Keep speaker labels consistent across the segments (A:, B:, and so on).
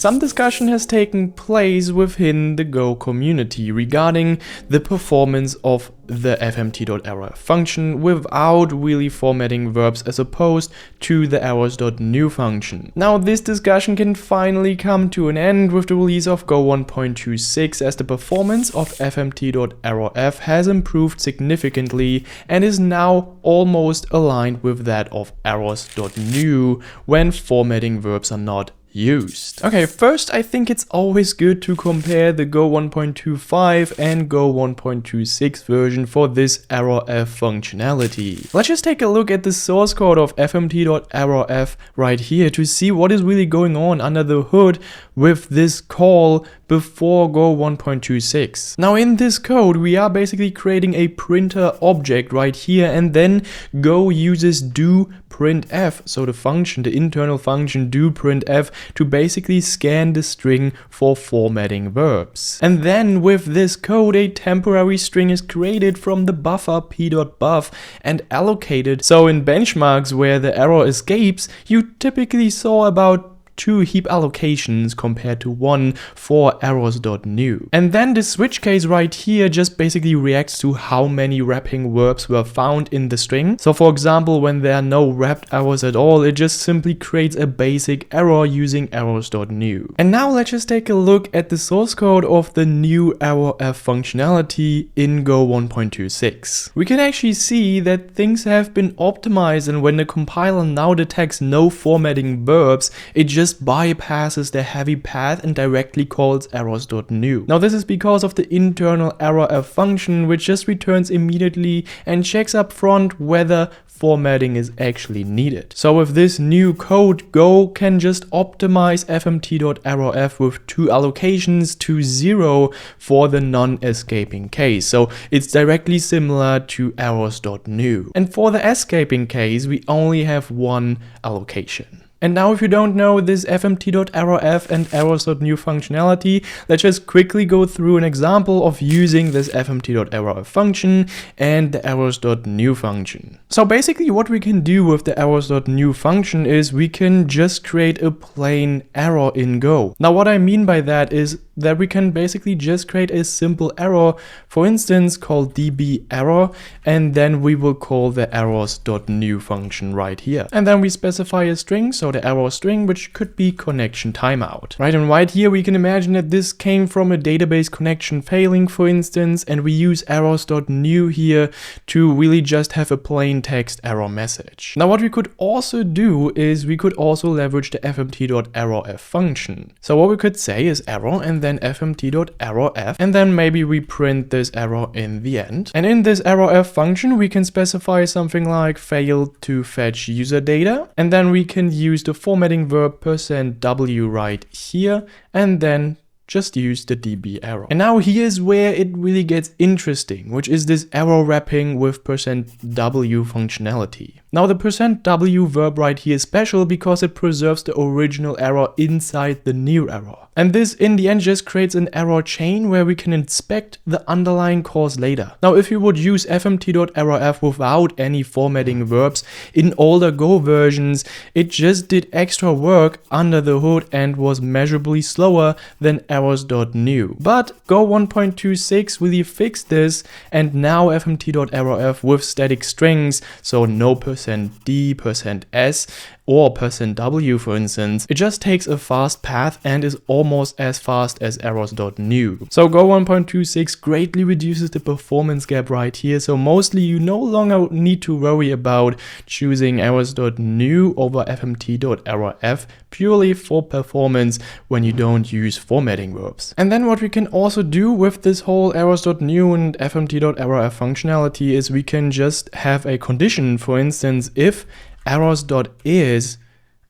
A: Some discussion has taken place within the Go community regarding the performance of the fmt.Errorf function without really formatting verbs as opposed to the errors.New function. Now this discussion can finally come to an end with the release of Go 1.26, as the performance of fmt.Errorf has improved significantly and is now almost aligned with that of errors.New when formatting verbs are not used. Okay, first I think it's always good to compare the Go 1.25 and Go 1.26 version for this errorf functionality. Let's just take a look at the source code of fmt.Errorf right here to see what is really going on under the hood with this call before Go 1.26. Now in this code we are basically creating a printer object right here, and then Go uses doPrintf, so the function, the internal function doPrintf, to basically scan the string for formatting verbs. And then with this code a temporary string is created from the buffer p.buff and allocated. So in benchmarks where the error escapes, you typically saw about 2 heap allocations compared to 1 for errors.New. And then the switch case right here just basically reacts to how many wrapping verbs were found in the string. So for example, when there are no wrapped errors at all, it just simply creates a basic error using errors.New. And now let's just take a look at the source code of the new errorf functionality in Go 1.26. We can actually see that things have been optimized, and when the compiler now detects no formatting verbs, it just bypasses the heavy path and directly calls errors.New. Now this is because of the internal errorf function, which just returns immediately and checks up front whether formatting is actually needed. So with this new code, Go can just optimize fmt.Errorf with 2 allocations to 0 for the non-escaping case. So it's directly similar to errors.New. And for the escaping case, we only have 1 allocation. And now if you don't know this fmt.Errorf and errors.New functionality, let's just quickly go through an example of using this fmt.Errorf function and the errors.New function. So basically what we can do with the errors.New function is we can just create a plain error in Go. Now what I mean by that is that we can basically just create a simple error, for instance called db_error, and then we will call the errors.New function right here. And then we specify a string, so the error string, which could be connection timeout. Right, and right here we can imagine that this came from a database connection failing, for instance, and we use errors.New here to really just have a plain text error message. Now what we could also do is we could also leverage the fmt.Errorf function. So what we could say is error and then fmt.Errorf, and then maybe we print this error in the end. And in this errorf function we can specify something like failed to fetch user data, and then we can use the formatting verb %w right here, and then just use the db_error. And now here's where it really gets interesting, which is this error wrapping with %w functionality. Now the %w verb right here is special because it preserves the original error inside the new error. And this in the end just creates an error chain where we can inspect the underlying cause later. Now if you would use fmt.Errorf without any formatting verbs in older Go versions, it just did extra work under the hood and was measurably slower than errors.New. But Go 1.26 really fixed this, and now fmt.Errorf with static strings, so no %d, %s, or %w for instance, it just takes a fast path and is almost as fast as errors.New. So Go 1.26 greatly reduces the performance gap right here, so mostly you no longer need to worry about choosing errors.New over fmt.Errorf purely for performance when you don't use formatting verbs. And then what we can also do with this whole errors.New and fmt.Errorf functionality is we can just have a condition, for instance if errors.is,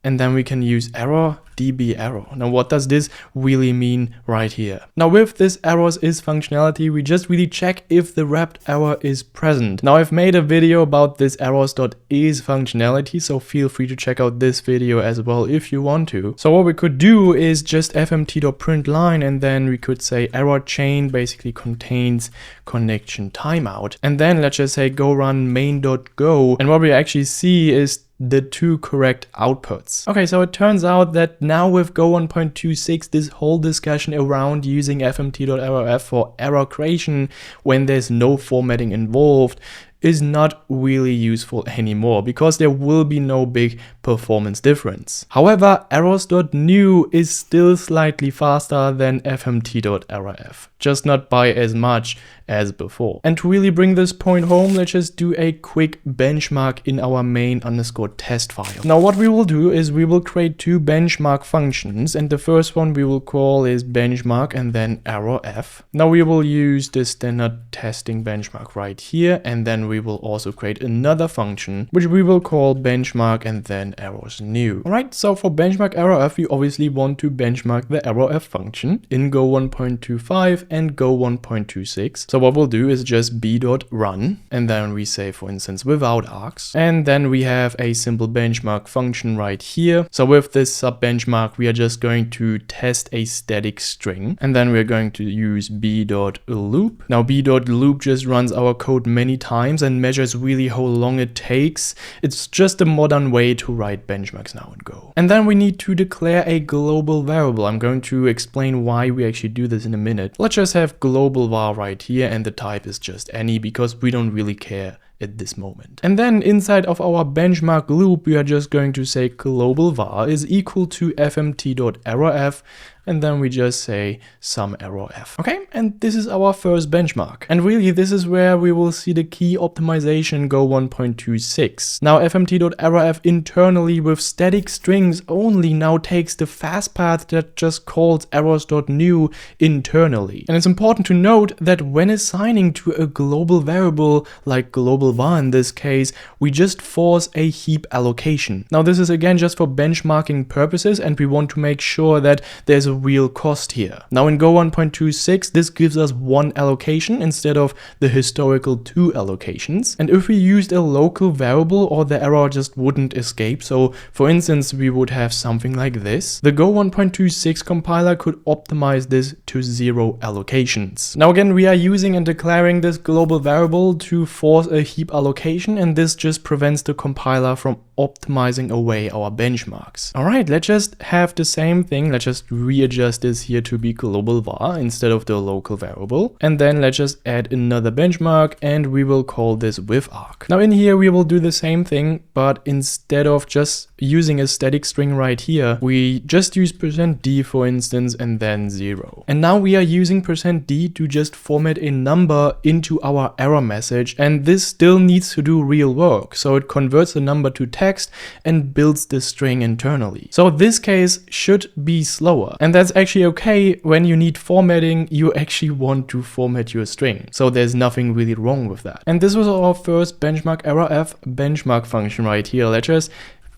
A: and then we can use error db_error. Now what does this really mean right here? Now with this errors_is functionality, we just really check if the wrapped error is present. Now I've made a video about this errors.is functionality, so feel free to check out this video as well if you want to. So what we could do is just fmt.println, and then we could say error chain basically contains connection timeout, and then let's just say go run main.go, and what we actually see is the two correct outputs. Okay, so it turns out that now with Go 1.26, this whole discussion around using fmt.Errorf for error creation when there's no formatting involved is not really useful anymore because there will be no big performance difference. However, errors.New is still slightly faster than fmt.Errorf, just not by as much as before. And to really bring this point home, let's just do a quick benchmark in our main_test file. Now what we will do is we will create two benchmark functions, and the first one we will call is benchmark and then errorf. Now we will use the standard testing benchmark right here, and then we will also create another function which we will call benchmark and then errors_New. Alright, so for benchmark errorf, we obviously want to benchmark the errorf function in Go 1.25 and Go 1.26. So what we'll do is just b.run, and then we say, for instance, without args, and then we have a simple benchmark function right here. So with this sub benchmark, we are just going to test a static string, and then we're going to use b.loop. Now b.loop just runs our code many times and measures really how long it takes. It's just a modern way to write benchmarks now in Go. And then we need to declare a global variable. I'm going to explain why we actually do this in a minute. Let's just have global var right here, and the type is just any because we don't really care at this moment. And then inside of our benchmark loop, we are just going to say global var is equal to fmt.Errorf, and then we just say some errorf. Okay, and this is our first benchmark. And really, this is where we will see the key optimization Go 1.26. Now fmt.Errorf internally with static strings only now takes the fast path that just calls errors.New internally. And it's important to note that when assigning to a global variable like global var in this case, we just force a heap allocation. Now this is again just for benchmarking purposes, and we want to make sure that there's a real cost here. Now in Go 1.26, this gives us one allocation instead of the historical two allocations. And if we used a local variable, or the error just wouldn't escape, so for instance we would have something like this, the Go 1.26 compiler could optimize this to 0 allocations. Now again, we are using and declaring this global variable to force a heap allocation, and this just prevents the compiler from optimizing away our benchmarks. Alright, let's just have the same thing. Let's just readjust this here to be global var instead of the local variable. And then let's just add another benchmark, and we will call this with arg. Now in here we will do the same thing, but instead of just using a static string right here, we just use %d for instance, and then 0. And now we are using %d to just format a number into our error message, and this still needs to do real work. So it converts the number to text and builds the string internally. So this case should be slower, and that's actually okay. When you need formatting, you actually want to format your string, so there's nothing really wrong with that. And this was our first benchmark errorf benchmark function right here. Let's just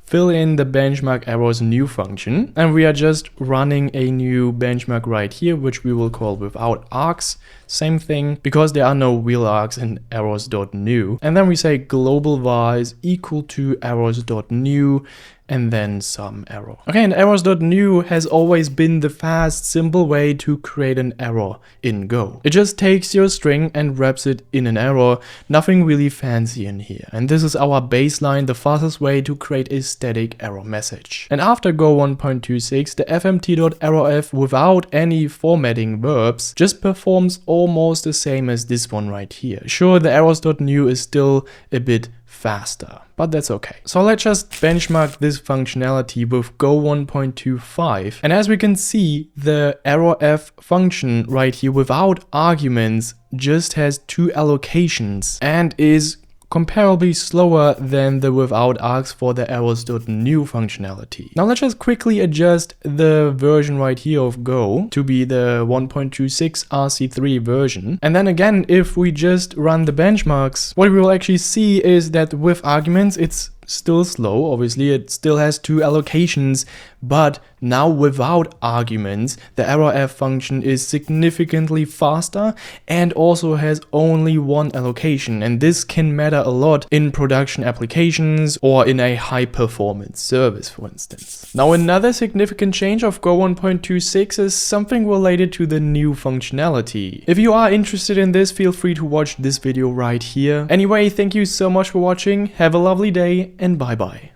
A: fill in the benchmark errors_New function, and we are just running a new benchmark right here, which we will call without args. Same thing, because there are no real args in errors.New. And then we say global var is equal to errors.New, and then some error. Okay, and errors.New has always been the fast, simple way to create an error in Go. It just takes your string and wraps it in an error, nothing really fancy in here. And this is our baseline, the fastest way to create a static error message. And after Go 1.26, the fmt.Errorf without any formatting verbs just performs almost the same as this one right here. Sure, the errors.New is still a bit faster, but that's okay. So let's just benchmark this functionality with Go 1.25. And as we can see, the errorf function right here without arguments just has 2 allocations and is comparably slower than the without args for the errors.New functionality. Now let's just quickly adjust the version right here of Go to be the 1.26 RC3 version. And then again, if we just run the benchmarks, what we will actually see is that with arguments, it's still slow. Obviously, it still has 2 allocations, but now without arguments, the errorf function is significantly faster and also has only 1 allocation. And this can matter a lot in production applications or in a high performance service, for instance. Now, another significant change of Go 1.26 is something related to the new functionality. If you are interested in this, feel free to watch this video right here. Anyway, thank you so much for watching. Have a lovely day, and bye bye.